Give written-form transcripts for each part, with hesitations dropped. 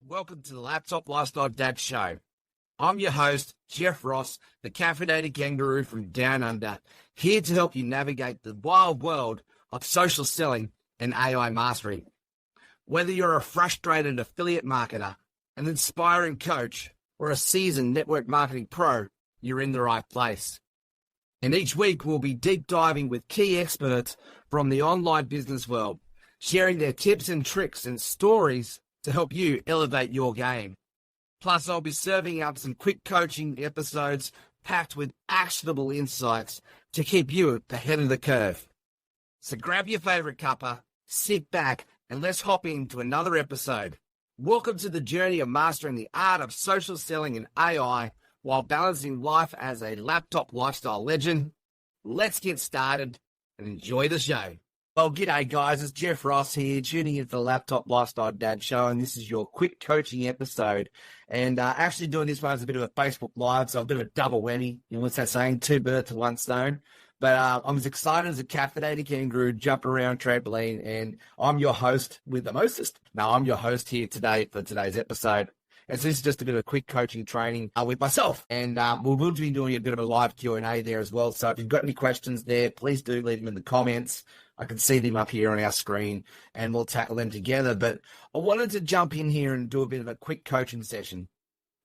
Welcome to the Laptop Lifestyle Dad Show. I'm your host, Jeff Ross, the caffeinated kangaroo from Down Under, here to help you navigate the wild world of social selling and AI mastery. Whether you're a frustrated affiliate marketer, an inspiring coach, or a seasoned network marketing pro, you're in the right place. And each week we'll be deep diving with key experts from the online business world, sharing their tips and tricks and stories to help you elevate your game. Plus, I'll be serving up some quick coaching episodes packed with actionable insights to keep you at the head of the curve. So grab your favorite cuppa, sit back, and let's hop into another episode. Welcome to the journey of mastering the art of social selling and AI while balancing life as a laptop lifestyle legend. Let's get started and enjoy the show. Well, g'day guys, it's Jeff Ross here, tuning into the Laptop Lifestyle Dad Show, and this is your quick coaching episode. And actually doing this one as a bit of a Facebook Live, so a bit of a double whammy. You know, what's that saying? Two birds with one stone. But I'm as excited as a caffeinated kangaroo, jumping around trampoline, and I'm your host with the mostest. Now, I'm your host here today for today's episode. And so this is just a bit of a quick coaching training with myself. And we will be doing a bit of a live Q&A there as well. So if you've got any questions there, please do leave them in the comments. I can see them up here on our screen and we'll tackle them together. But I wanted to jump in here and do a bit of a quick coaching session,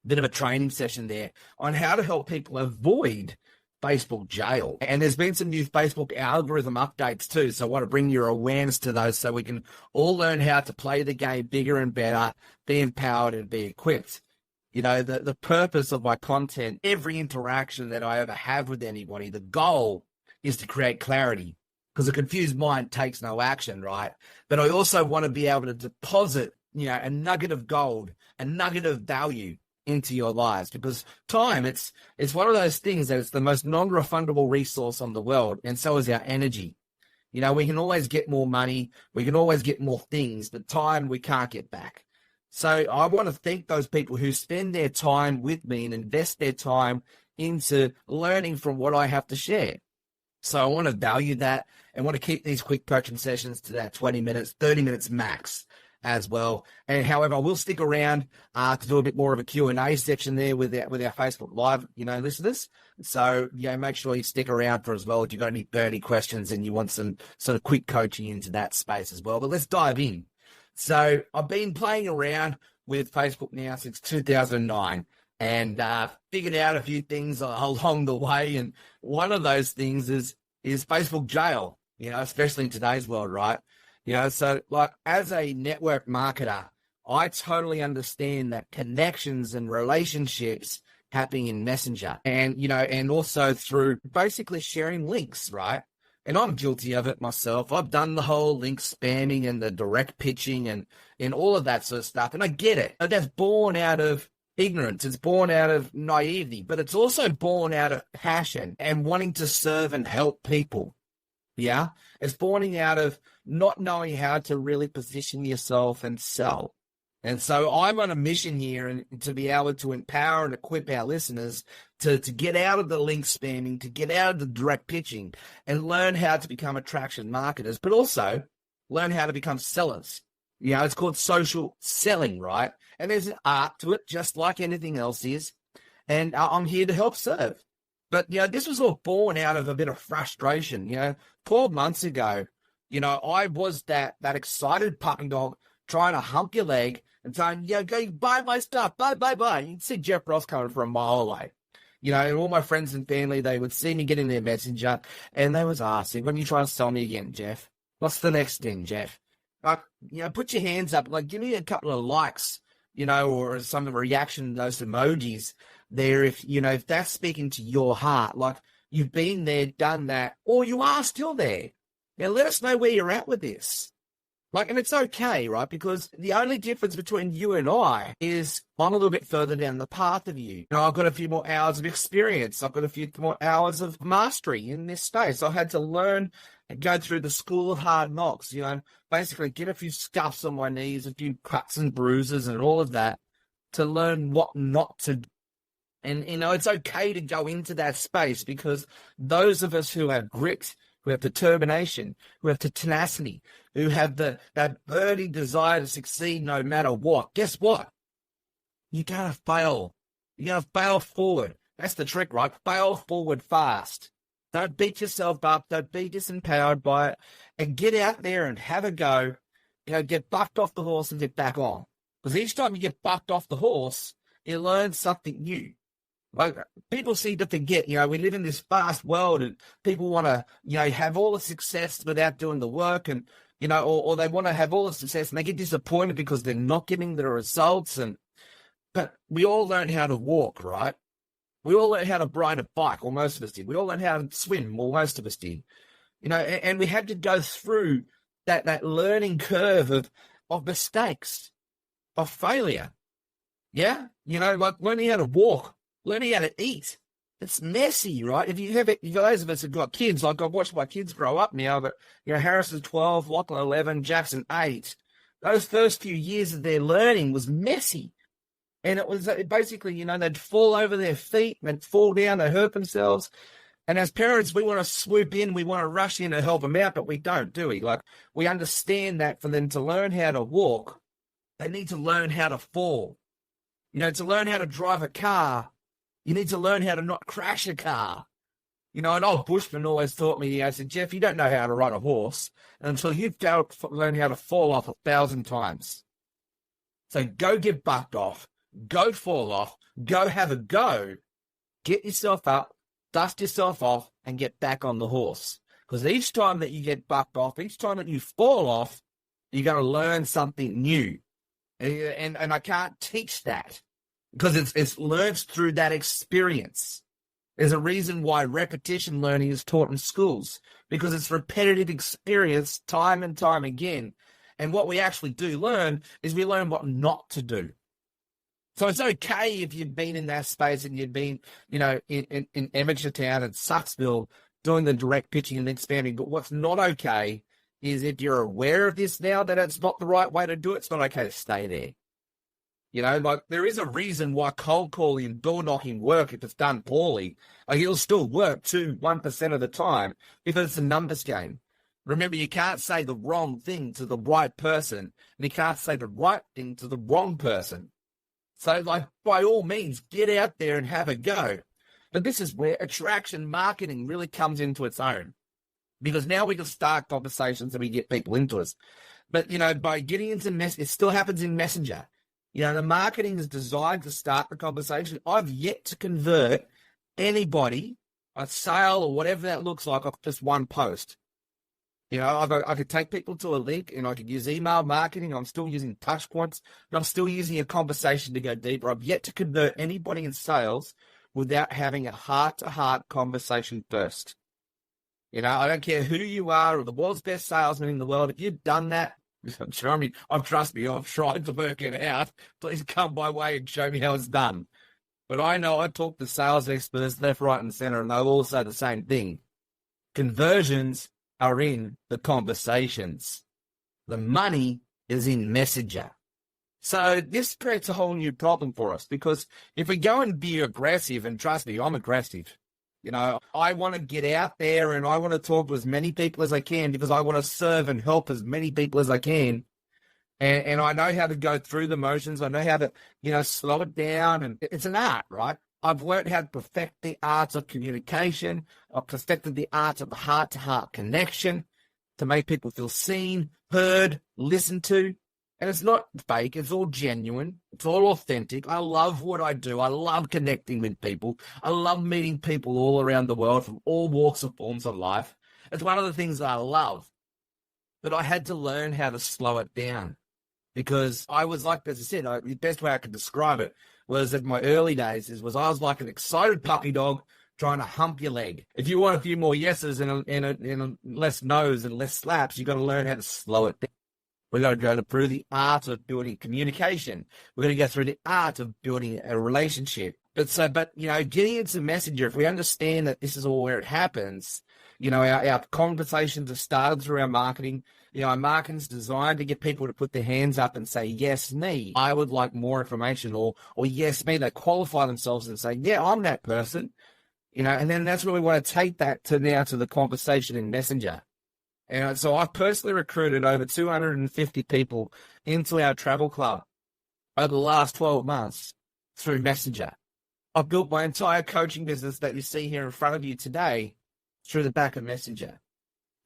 a bit of a training session there on how to help people avoid Facebook jail. And there's been some new Facebook algorithm updates too. So I want to bring your awareness to those so we can all learn how to play the game bigger and better, be empowered and be equipped. You know, the purpose of my content, every interaction that I ever have with anybody, the goal is to create clarity. Because a confused mind takes no action, right? But I also want to be able to deposit, you know, a nugget of gold, a nugget of value into your lives. Because time, it's one of those things that it's the most non-refundable resource on the world, and so is our energy. You know, we can always get more money, we can always get more things, but time we can't get back. So I want to thank those people who spend their time with me and invest their time into learning from what I have to share. So I want to value that and want to keep these quick coaching sessions to that 20 minutes, 30 minutes max as well. And however, I will stick around to do a bit more of a Q&A section there with our Facebook Live, you know, listeners. So, yeah, make sure you stick around for as well if you've got any burning questions and you want some sort of quick coaching into that space as well. But let's dive in. So I've been playing around with Facebook now since 2009. And figured out a few things along the way. And one of those things is Facebook jail, you know, especially in today's world, right? You know, so like as a network marketer, I totally understand that connections and relationships happening in Messenger and, you know, and also through basically sharing links, right? And I'm guilty of it myself. I've done the whole link spamming and the direct pitching and all of that sort of stuff. And I get it. That's born out of ignorance, it's born out of naivety, but it's also born out of passion and wanting to serve and help people. Yeah, it's born out of not knowing how to really position yourself and sell. And so I'm on a mission here and to be able to empower and equip our listeners to get out of the link spamming, to get out of the direct pitching and learn how to become attraction marketers, but also learn how to become sellers. You know, it's called social selling, right? And there's an art to it, just like anything else is. And I'm here to help serve. But, you know, this was all born out of a bit of frustration. You know, 12 months ago, you know, I was that excited puppy dog trying to hump your leg and saying, you know, go buy my stuff, buy. You'd see Jeff Ross coming from a mile away. You know, and all my friends and family, they would see me get in their messenger and they was asking, when you trying to sell me again, Jeff? What's the next thing, Jeff? You know, put your hands up, like give me a couple of likes, you know, or some reaction, those emojis there. If, you know, if that's speaking to your heart, like you've been there, done that, or you are still there. Now let us know where you're at with this. Like, and it's okay, right? Because the only difference between you and I is I'm a little bit further down the path of you. You know, I've got a few more hours of experience. I've got a few more hours of mastery in this space. I had to learn and go through the school of hard knocks, you know, basically get a few scuffs on my knees, a few cuts and bruises and all of that to learn what not to do. And, you know, it's okay to go into that space because those of us who have grit, who have determination, who have the tenacity, who have that burning desire to succeed no matter what, guess what? you're going to fail. You're going to fail forward. That's the trick, right? Fail forward fast. Don't beat yourself up. Don't be disempowered by it. And get out there and have a go. Get bucked off the horse and get back on. Because each time you get bucked off the horse, you learn something new. Like, people seem to forget, we live in this fast world and people want to, have all the success without doing the work and, or they want to have all the success and they get disappointed because they're not getting the results. But we all learn how to walk, right? We all learn how to ride a bike, or most of us did. We all learn how to swim, or most of us did. And we had to go through that learning curve of mistakes, of failure. Yeah? Like learning how to walk, learning how to eat. It's messy, right? If those of us have got kids, like I've watched my kids grow up now, but, Harrison's 12, Lachlan 11, Jackson 8. Those first few years of their learning was messy. And it was basically, they'd fall over their feet, they'd fall down, they'd hurt themselves. And as parents, we want to swoop in, we want to rush in and help them out, but we don't, do we? Like, we understand that for them to learn how to walk, they need to learn how to fall. To learn how to drive a car, you need to learn how to not crash a car. An old bushman always taught me, I said, Jeff, you don't know how to ride a horse until you've learned how to fall off 1,000 times. So go get bucked off. Go fall off, go have a go, get yourself up, dust yourself off, and get back on the horse. Because each time that you get bucked off, each time that you fall off, you're going to learn something new. And I can't teach that because it's learned through that experience. There's a reason why repetition learning is taught in schools, because it's repetitive experience time and time again. And what we actually do learn is we learn what not to do. So it's okay if you've been in that space and you've been, in Amateur Town and Sucksville doing the direct pitching and expanding. But what's not okay is if you're aware of this now, that it's not the right way to do it, it's not okay to stay there. Like there is a reason why cold calling and door knocking work if it's done poorly. Like it'll still work 1% of the time if it's a numbers game. Remember, you can't say the wrong thing to the right person, and you can't say the right thing to the wrong person. So, like, by all means, get out there and have a go. But this is where attraction marketing really comes into its own. Because now we can start conversations and we get people into us. But, by getting into it still happens in Messenger. The marketing is designed to start the conversation. I've yet to convert anybody, a sale or whatever that looks like, off just one post. I could take people to a link and I could use email marketing. I'm still using touch points, but I'm still using a conversation to go deeper. I've yet to convert anybody in sales without having a heart-to-heart conversation first. I don't care who you are or the world's best salesman in the world. If you've done that, trust me, I've tried to work it out. Please come my way and show me how it's done. But I know I talk to sales experts left, right, and center, and they'll all say the same thing. Conversions are in the conversations. The money is in Messenger. So this creates a whole new problem for us because if we go and be aggressive, and trust me, I'm aggressive. I want to get out there and I want to talk to as many people as I can because I want to serve and help as many people as I can. And I know how to go through the motions. I know how to, slow it down. And it's an art, right? I've learned how to perfect the arts of communication. I've perfected the art of the heart-to-heart connection to make people feel seen, heard, listened to. And it's not fake. It's all genuine. It's all authentic. I love what I do. I love connecting with people. I love meeting people all around the world from all walks and forms of life. It's one of the things that I love. But I had to learn how to slow it down because I was like, as I said, the best way I could describe it was in my early days I was like an excited puppy dog trying to hump your leg. If you want a few more yeses and a less no's and less slaps, you've got to learn how to slow it down. We've got to go through the art of building communication. We're going to go through the art of building a relationship. But getting into Messenger, if we understand that this is all where it happens, our conversations are started through our marketing. Our marketing's designed to get people to put their hands up and say, yes, me, I would like more information, or yes, me, they qualify themselves and say, yeah, I'm that person, and then that's where we want to take that to the conversation in Messenger. And so I've personally recruited over 250 people into our travel club over the last 12 months. through Messenger. I've built my entire coaching business that you see here in front of you today through the back of Messenger.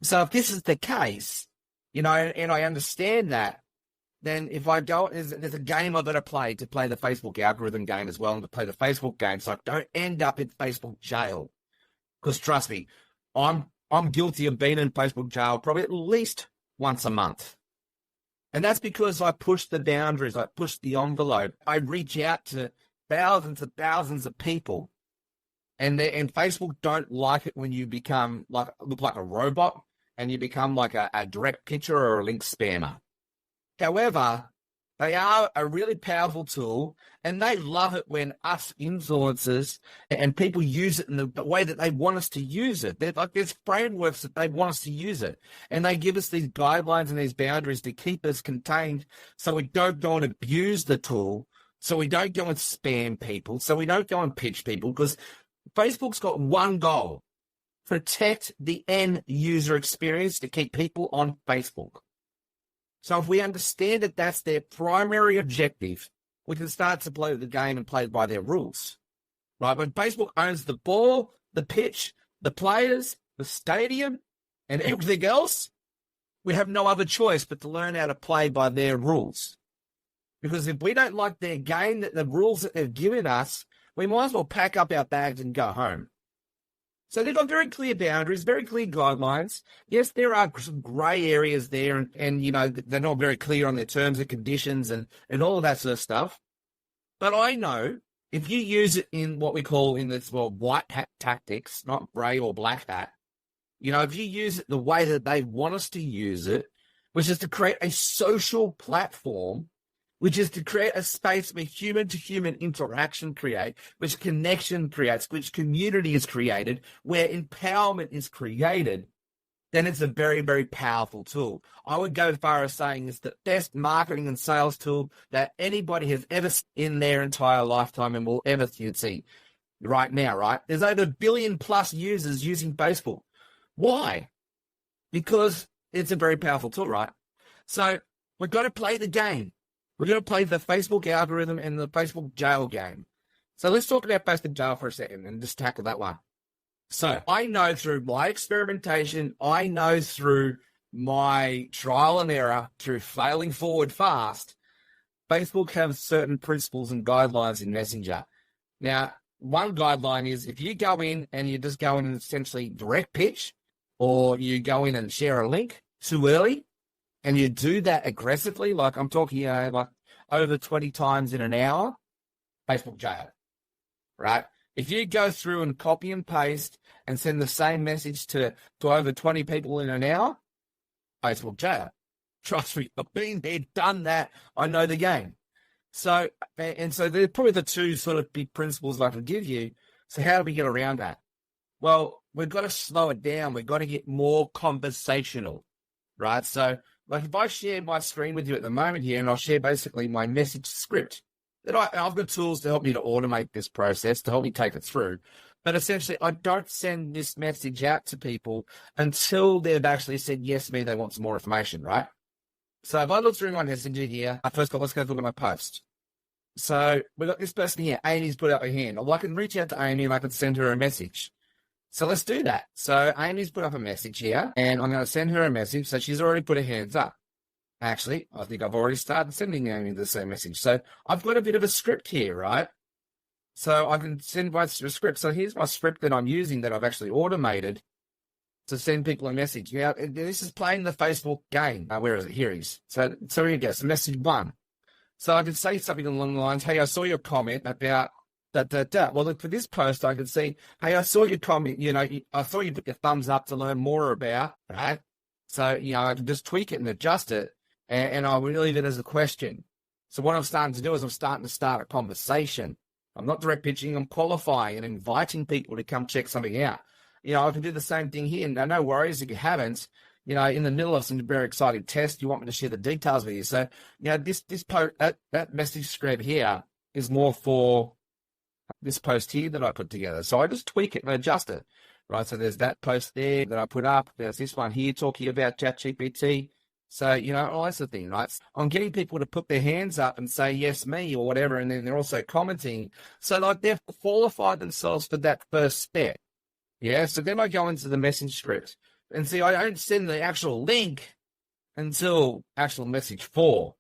So if this is the case, and I understand that, then if I go, there's a game I've got to play the Facebook algorithm game as well, and to play the Facebook game so I don't end up in Facebook jail. Because trust me, I'm guilty of being in Facebook jail probably at least once a month. And that's because I push the boundaries, I push the envelope, I reach out to thousands of people. And Facebook don't like it when you become look like a robot and you become like a direct pitcher or a link spammer. However, they are a really powerful tool, and they love it when us influencers and people use it in the way that they want us to use it. There's frameworks that they want us to use it, and they give us these guidelines and these boundaries to keep us contained so we don't go and abuse the tool, so we don't go and spam people, so we don't go and pitch people, because Facebook's got one goal: protect the end user experience to keep people on Facebook. So if we understand that that's their primary objective, we can start to play the game and play by their rules, right? When Facebook owns the ball, the pitch, the players, the stadium, and everything else, we have no other choice but to learn how to play by their rules. Because if we don't like their game, the rules that they've given us, we might as well pack up our bags and go home. So they've got very clear boundaries, very clear guidelines. Yes, there are some grey areas there, and they're not very clear on their terms and conditions and all of that sort of stuff. But I know if you use it in what we call in this world white hat tactics, not grey or black hat, if you use it the way that they want us to use it, which is to create a social platform, which is to create a space where human-to-human interaction creates, which connection creates, which community is created, where empowerment is created, then it's a very, very powerful tool. I would go as far as saying it's the best marketing and sales tool that anybody has ever seen in their entire lifetime and will ever see right now, right? There's over 1 billion plus users using Facebook. Why? Because it's a very powerful tool, right? So we've got to play the game. We're going to play the Facebook algorithm and the Facebook jail game. So let's talk about Facebook jail for a second and just tackle that one. So I know through my experimentation, I know through my trial and error, through failing forward fast, Facebook has certain principles and guidelines in Messenger. Now, one guideline is if you go in and you just go in and essentially direct pitch, or you go in and share a link too early, and you do that aggressively, like I'm talking like over 20 times in an hour, Facebook jail, right? If you go through and copy and paste and send the same message to over 20 people in an hour, Facebook jail. Trust me, I've been there, done that. I know the game. So they're probably the two sort of big principles I can give you. So how do we get around that? Well, we've got to slow it down. We've got to get more conversational, right? So like if I share my screen with you at the moment here, and I'll share basically my message script, that I've got tools to help me to automate this process, to help me take it through. But essentially, I don't send this message out to people until they've actually said yes to me, they want some more information, right? So if I look through my messenger here, let's go look at my post. So we've got this person here, Amy's put up her hand. Well, I can reach out to Amy and I can send her a message. So let's do that. So Amy's put up a message here, and I'm going to send her a message. So she's already put her hands up. Actually, I think I've already started sending Amy the same message. So I've got a bit of a script here, right? So I can send my script. So here's my script that I'm using that I've actually automated to send people a message. Now, this is playing the Facebook game. Where is it? Here it is. So here you go. So message 1. So I can say something along the lines, hey, I saw your comment about that. Well, look, for this post, I can say, hey, I saw your comment, I saw you put your thumbs up to learn more about, right? So, I can just tweak it and adjust it, and I'll leave it as a question. So what I'm starting to do is I'm starting to start a conversation. I'm not direct pitching, I'm qualifying and inviting people to come check something out. I can do the same thing here. Now, no worries if you haven't. In the middle of some very exciting test, you want me to share the details with you. So, this post, that message script here is more for this post here that I put together. So I just tweak it and adjust it, right? So there's that post there that I put up. There's this one here talking about ChatGPT. So, all that's the thing, right? I'm getting people to put their hands up and say, yes, me, or whatever, and then they're also commenting. So, like, they've qualified themselves for that first step. Yeah, so then I go into the message script. And see, I don't send the actual link until actual message 4,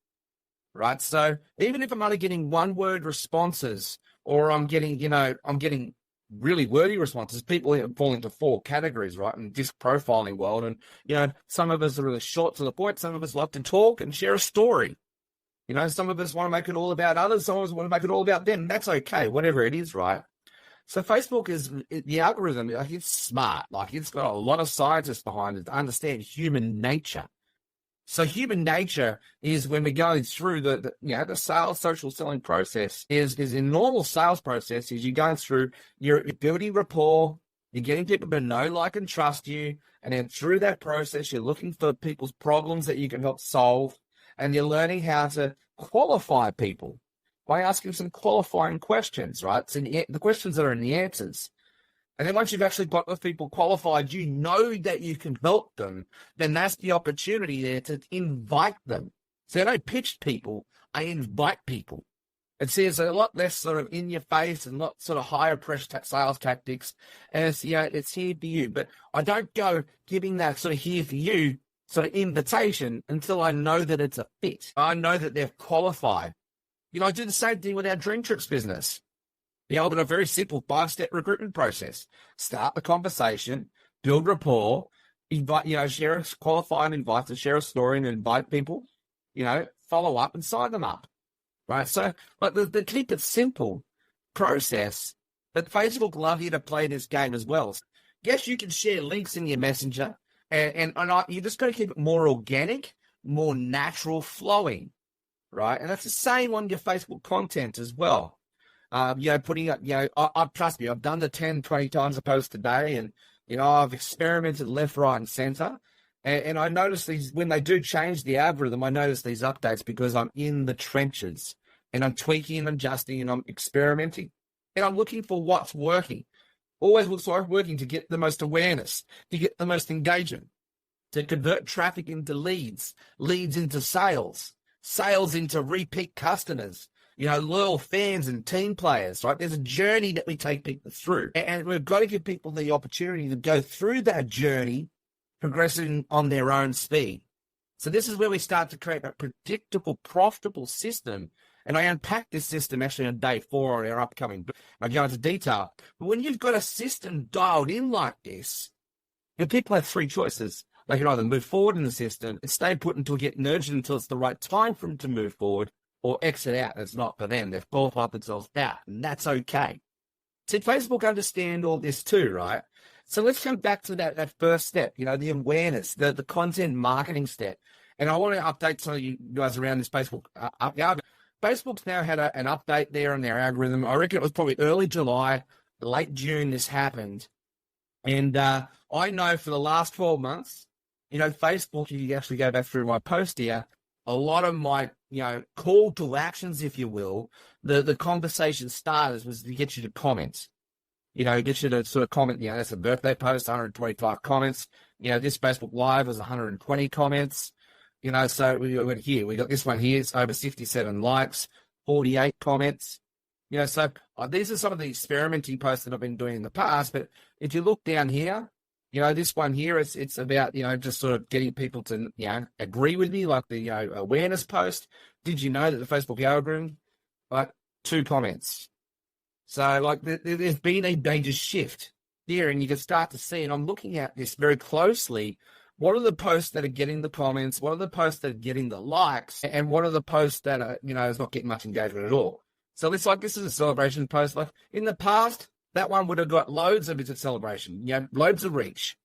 right? So even if I'm only getting one-word responses, or I'm getting really wordy responses, people fall into 4 categories, right? In disc profiling world. And, some of us are really short to the point. Some of us like to talk and share a story. Some of us want to make it all about others. Some of us want to make it all about them. That's okay, whatever it is, right? So Facebook the algorithm, like, it's smart. Like, it's got a lot of scientists behind it to understand human nature. So human nature is when we're going through the sales social selling process is in normal sales process is you're going through, you're building rapport, you're getting people to know, like, and trust you. And then through that process, you're looking for people's problems that you can help solve. And you're learning how to qualify people by asking some qualifying questions, right? So the questions that are in the answers. And then once you've actually got the people qualified, you know that you can help them, then that's the opportunity there to invite them. So I don't pitch people, I invite people. And see, it's a lot less sort of in your face and lot sort of higher pressure sales tactics. And it's here for you. But I don't go giving that sort of here for you sort of invitation until I know that it's a fit. I know that they're qualified. I do the same thing with our Dream Trips business. Able to a very simple 5-step recruitment process. Start the conversation, build rapport, invite, qualify and invite to share a story and invite people, follow up and sign them up. Right. So, like, the keep it simple process, but Facebook love you to play this game as well. Yes, you can share links in your messenger, and you just got to keep it more organic, more natural flowing. Right. And that's the same on your Facebook content as well. Putting up, trust me, I've done the 10, 20 times a post a day, and, I've experimented left, right, and center. And I notice these, when they do change the algorithm, I notice these updates because I'm in the trenches and I'm tweaking and adjusting and I'm experimenting and I'm looking for what's working. Always looks like working to get the most awareness, to get the most engagement, to convert traffic into leads, leads into sales, sales into repeat customers, loyal fans and team players, right? There's a journey that we take people through, and we've got to give people the opportunity to go through that journey, progressing on their own speed. So this is where we start to create a predictable, profitable system. And I unpack this system actually on day 4 on our upcoming book. I go into detail. But when you've got a system dialed in like this, people have 3 choices. They can either move forward in the system and stay put until get nurtured until it's the right time for them to move forward, or exit out. It's not for them. They've qualified themselves out, and that's okay. See, Facebook understand all this too, right? So let's come back to that first step, the awareness, the content marketing step. And I want to update some of you guys around this Facebook. Facebook's now had an update there on their algorithm. I reckon it was probably early July, late June this happened. And I know for the last 12 months, Facebook, if you actually go back through my post here, a lot of my, call to actions, if you will, the conversation starters was to get you to comment. Get you to sort of comment, that's a birthday post, 125 comments. This Facebook Live was 120 comments. So we went here. We got this one here. It's over 67 likes, 48 comments. So these are some of the experimenting posts that I've been doing in the past. But if you look down here, this one here, it's about, just sort of getting people to, agree with me, like the awareness post. Did you know that the Facebook algorithm, 2 comments. So, there's been a major shift there, and you can start to see, and I'm looking at this very closely. What are the posts that are getting the comments? What are the posts that are getting the likes? And what are the posts that are, is not getting much engagement at all? So it's like, this is a celebration post. Like in the past, that one would have got loads of it's celebration, loads of reach,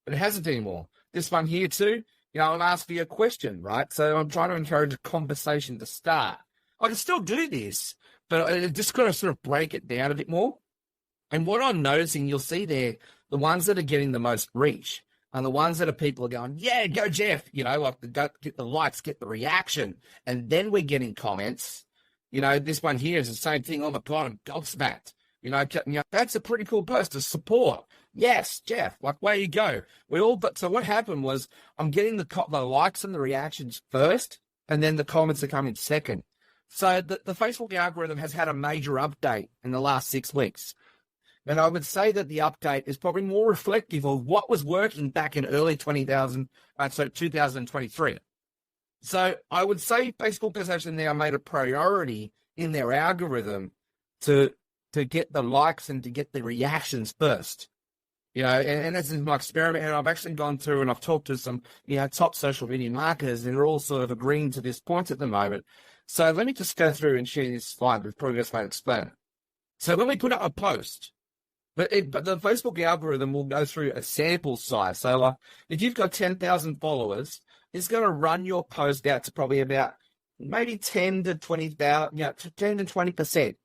but it hasn't anymore. This one here too, I'll ask you a question, right? So I'm trying to encourage a conversation to start. I can still do this, but I just got to sort of break it down a bit more. And what I'm noticing, you'll see there, the ones that are getting the most reach are the ones that are people are going, yeah, go Jeff, get the likes, get the reaction. And then we're getting comments. This one here is the same thing. Oh my God, I'm gobsmacked. That's a pretty cool post to support. Yes, Jeff, like, way you go. So what happened was I'm getting the likes and the reactions first, and then the comments are coming second. So the Facebook algorithm has had a major update in the last 6 weeks. And I would say that the update is probably more reflective of what was working back in early 2023. So I would say Facebook has actually now made a priority in their algorithm to get the likes and to get the reactions first. And this is my experiment, and I've actually gone through and I've talked to some, top social media marketers, and they're all sort of agreeing to this point at the moment. So let me just go through and share this slide. It's probably the best way to explain it. So when we put up a post, but the Facebook algorithm will go through a sample size. So like, if you've got 10,000 followers, it's going to run your post out to probably about maybe 10 to 20,000, 10 to 20%.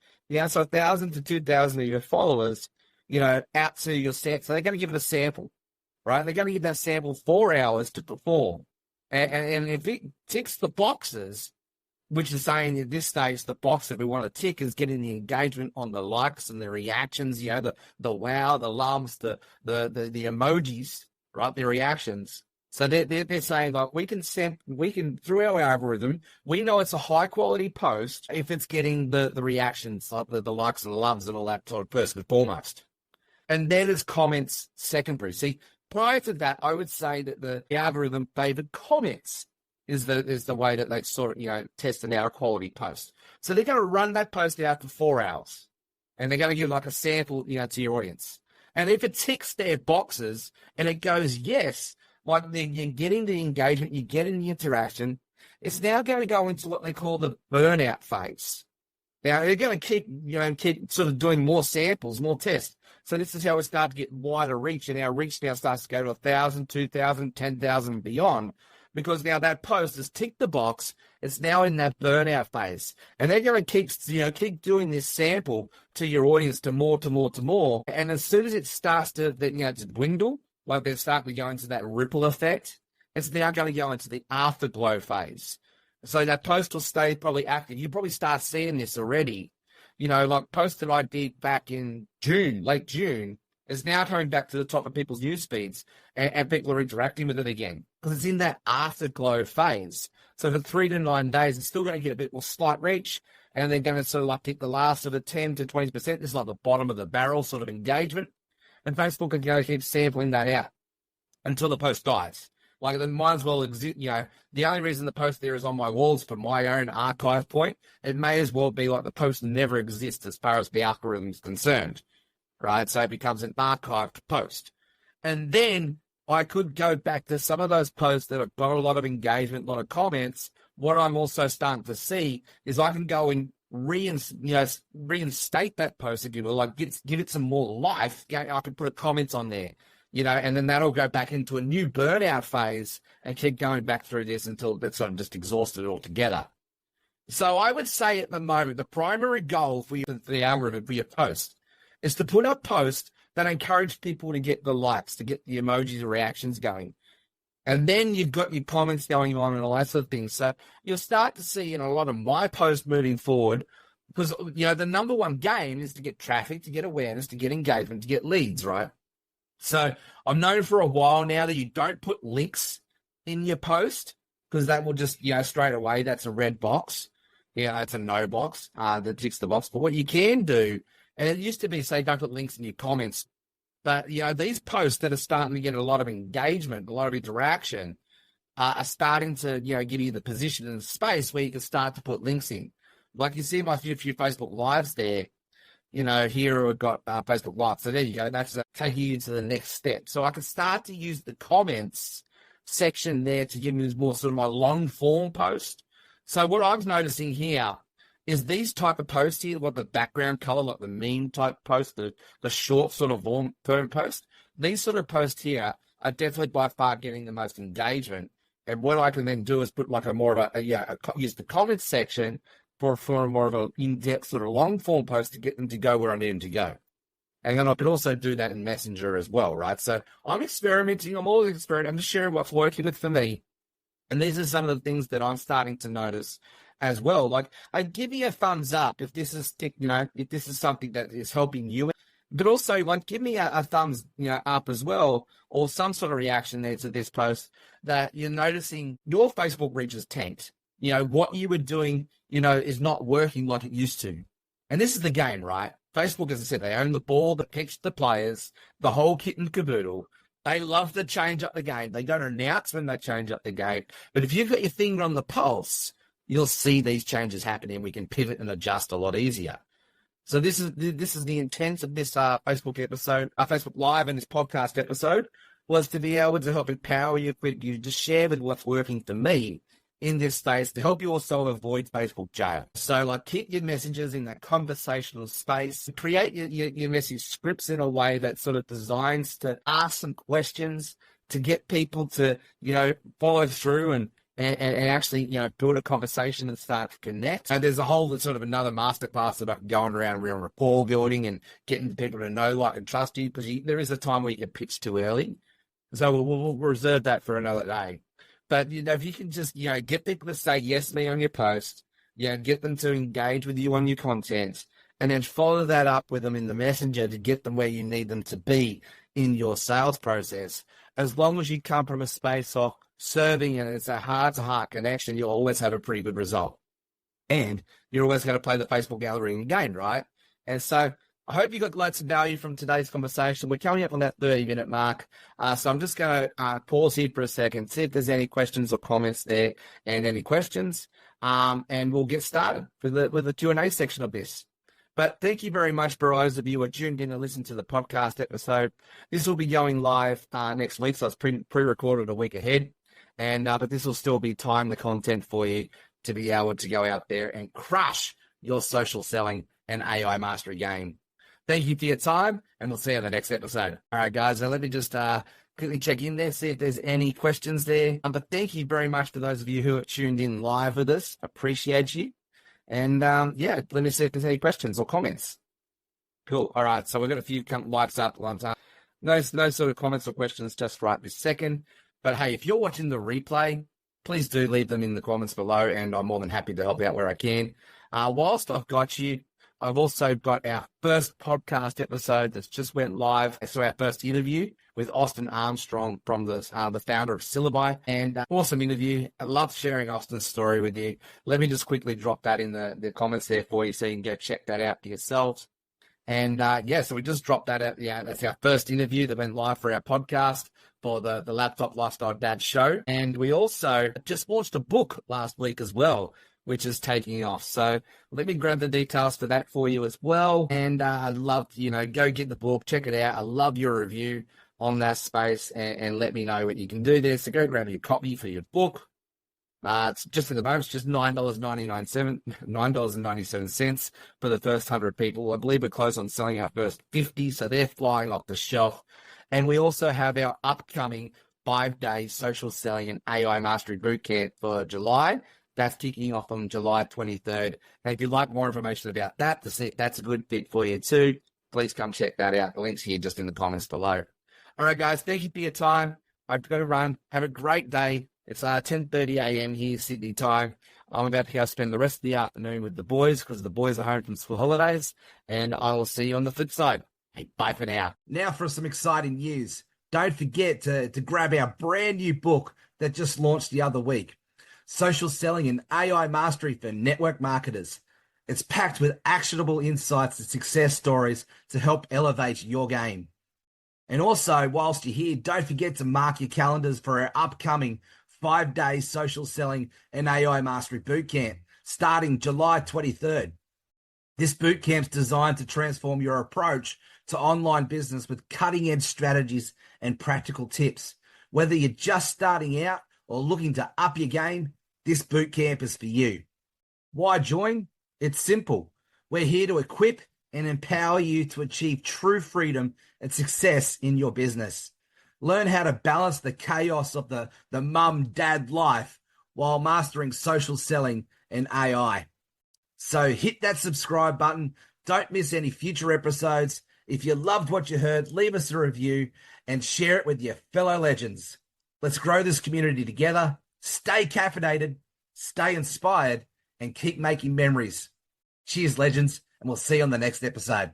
So 1,000 to 2,000 of your followers, out to your set. So they're going to give it a sample, right? They're going to give that sample 4 hours to perform. And if it ticks the boxes, which is saying at this stage, the box that we want to tick is getting the engagement on the likes and the reactions, the wow, the loves, the emojis, right? The reactions. So they're saying, like, we can through our algorithm, we know it's a high quality post if it's getting the reactions, like the likes and the loves and all that sort of first and foremost. And then it's comments secondary. See, prior to that, I would say that the algorithm favored comments is the way that they sort of, test an hour quality post. So they're going to run that post out for 4 hours, and they're going to give like a sample, to your audience. And if it ticks their boxes and it goes, yes, like you're getting the engagement, you're getting the interaction, it's now going to go into what they call the burnout phase. Now they're going to keep sort of doing more samples, more tests. So this is how we start to get wider reach, and our reach now starts to go to 1,000, 2,000, 10,000 and beyond. Because now that post has ticked the box, it's now in that burnout phase. And they're going to keep doing this sample to your audience to more. And as soon as it starts to dwindle, like they're starting to go into that ripple effect, it's now going to go into the afterglow phase. So that post will stay probably active. You probably start seeing this already. Like post that I did back in late June, is now coming back to the top of people's news feeds, and people are interacting with it again because it's in that afterglow phase. So for 3 to 9 days, it's still going to get a bit more slight reach, and they're going to sort of like take the last of the 10 to 20%. This is like the bottom of the barrel sort of engagement, and Facebook can go keep sampling that out until the post dies. Like, it might as well exist. The only reason the post there is on my walls for my own archive point, it may as well be like the post never exists as far as the algorithm is concerned. Right, so it becomes an archived post. And then I could go back to some of those posts that have got a lot of engagement, a lot of comments. What I'm also starting to see is I can go and reinstate that post, if you will, like give it some more life. I can put a comment on there, and then that'll go back into a new burnout phase and keep going back through this until it's sort of just exhausted altogether. So I would say at the moment, the primary goal for the algorithm for your post is to put up posts that encourage people to get the likes, to get the emojis and reactions going. And then you've got your comments going on and all that sort of thing. So you'll start to see in a lot of my posts moving forward, because, the number one game is to get traffic, to get awareness, to get engagement, to get leads, right? So I've known for a while now that you don't put links in your post, because that will just, straight away, that's a red box. It's a no box that ticks the box. But what you can do, and it used to be, say, don't put links in your comments. But, these posts that are starting to get a lot of engagement, a lot of interaction, are starting to, give you the position and space where you can start to put links in. Like you see my few Facebook Lives there, here we've got Facebook Live. So there you go. That's taking you to the next step. So I can start to use the comments section there to give me more sort of my long form post. So what I'm noticing here is these type of posts here, what the background color, like the meme type post, the short sort of term post, these sort of posts here are definitely by far getting the most engagement. And what I can then do is put like use the comments section for more of an in-depth sort of long form post to get them to go where I need them to go. And then I could also do that in Messenger as well, right? So I'm experimenting. I'm always experimenting. I'm just sharing what's working with for me. And these are some of the things that I'm starting to notice as well. Like, I give you a thumbs up if this is, if this is something that is helping you. But also, like, give me a thumbs, up as well, or some sort of reaction there to this post that you're noticing your Facebook reach is tanked. What you were doing, is not working like it used to. And this is the game, right? Facebook, as I said, they own the ball, the pitch, the players, the whole kit and caboodle. They love to change up the game. They don't announce when they change up the game. But if you've got your finger on the pulse, you'll see these changes happening. We can pivot and adjust a lot easier. So this is the intent of this Facebook episode, Facebook Live and this podcast episode, was to be able to help empower you, to share with what's working for me in this space to help you also avoid Facebook jail. So, like, keep your messages in that conversational space. Create your message scripts in a way that sort of designs to ask some questions to get people to, follow through and actually, build a conversation and start to connect. And there's a whole sort of another masterclass about going around real rapport building and getting people to know, like, and trust you, because there is a time where you get pitched too early. So we'll reserve that for another day. But, if you can just, get people to say yes to me on your post, get them to engage with you on your content, and then follow that up with them in the messenger to get them where you need them to be in your sales process. As long as you come from a space of serving and it's a heart-to-heart connection, you'll always have a pretty good result. And you're always going to play the Facebook gallery again, right? And so I hope you got lots of value from today's conversation. We're coming up on that 30-minute mark. So I'm just going to pause here for a second, see if there's any questions or comments there and any questions. And we'll get started with the Q&A section of this. But thank you very much for those of you who are tuned in and listen to the podcast episode. This will be going live next week, so it's pre-recorded a week ahead. And but this will still be the content for you to be able to go out there and crush your social selling and AI mastery game. Thank you for your time, and we'll see you in the next episode. All right, guys, now let me just quickly check in there, see if there's any questions there. But thank you very much for those of you who are tuned in live with us. Appreciate you. And, let me see if there's any questions or comments. Cool. All right, so we've got a few lights up. No sort of comments or questions just right this second. But, hey, if you're watching the replay, please do leave them in the comments below, and I'm more than happy to help out where I can. Whilst I've got you, I've also got our first podcast episode that's just went live. So our first interview with Austin Armstrong from the founder of Syllabi, and awesome interview. I love sharing Austin's story with you. Let me just quickly drop that in the comments there for you so you can go check that out for yourselves. And so we just dropped that out. Yeah, that's our first interview that went live for our podcast for the Laptop Lifestyle Dad show. And we also just launched a book last week as well, which is taking off. So let me grab the details for that for you as well. And I'd love to, go get the book, check it out. I love your review on that space and let me know what you can do there. So go grab your copy for your book. It's just at the moment, it's just $9.97 for the first 100 people. I believe we're close on selling our first 50, so they're flying off the shelf. And we also have our upcoming 5-day social selling and AI mastery bootcamp for July. That's kicking off on July 23rd. And if you'd like more information about that, to see if that's a good fit for you too, please come check that out. The link's here just in the comments below. All right, guys, thank you for your time. I've got to run. Have a great day. It's 10:30 a.m. here, Sydney time. I'm about to go spend the rest of the afternoon with the boys because the boys are home from school holidays. And I will see you on the flip side. Hey, bye for now. Now for some exciting news. Don't forget to grab our brand new book that just launched the other week. Social Selling and AI Mastery for Network Marketers. It's packed with actionable insights and success stories to help elevate your game. And also, whilst you're here, don't forget to mark your calendars for our upcoming 5-day Social Selling and AI Mastery Bootcamp starting July 23rd. This bootcamp's designed to transform your approach to online business with cutting-edge strategies and practical tips. Whether you're just starting out or looking to up your game, this bootcamp is for you. Why join? It's simple. We're here to equip and empower you to achieve true freedom and success in your business. Learn how to balance the chaos of the mum-dad life while mastering social selling and AI. So hit that subscribe button. Don't miss any future episodes. If you loved what you heard, leave us a review and share it with your fellow legends. Let's grow this community together. Stay caffeinated, stay inspired, and keep making memories. Cheers, legends, and we'll see you on the next episode.